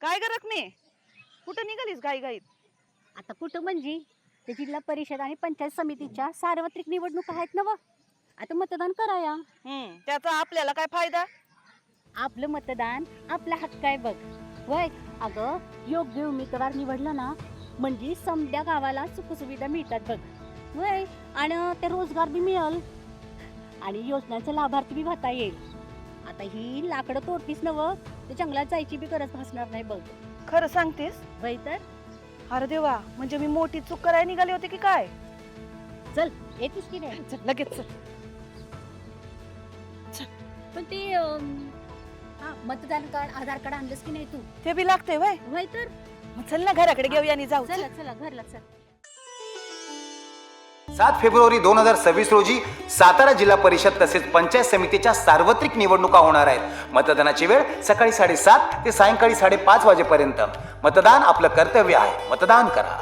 काय ग रखमे, कुठं निघालीस घाई घाईत? आता कुठं म्हणजे ते जिल्हा परिषद आणि पंचायत समितीच्या सार्वत्रिक निवडणुका आहेत ना व. आता मतदान कराया. त्याचा आपल्याला काय फायदा? आपलं मतदान आपला हक्क आहे बघ. वय अगं, योग्य उमेदवार निवडला ना म्हणजे समद्या गावाला सुखसुविधा मिळतात बघ. वय आणि ते रोजगार बी मिळेल आणि योजनांचा लाभार्थी बी होता येईल. आता ही लाकडं तोडतीस ना व, ते जंगलात जायची बी गरज भासणार नाही बघ. खरं सांगतेस? वय तर अरे देवा, म्हणजे मी मोठी चूक करायला निघाली होती की काय? चल येतीस की नाही? चल लगेच चल. पण ते मतदान कार्ड आधार कार्ड आणलंस की नाही तू? ते बी लागते वय. वय तर मग चल ना घराकडे घेऊया आणि जाऊ. चला चला घरला चल. 7 फेब्रुवारी 2026 रोजी सातारा जिल्हा परिषद तसेच पंचायत समितीच्या सार्वत्रिक निवडणुका होणार आहेत. मतदानाची वेळ सकाळी 7:30 ते सायंकाळी 5:30 वाजेपर्यंत. मतदान आपलं कर्तव्य आहे. मतदान करा.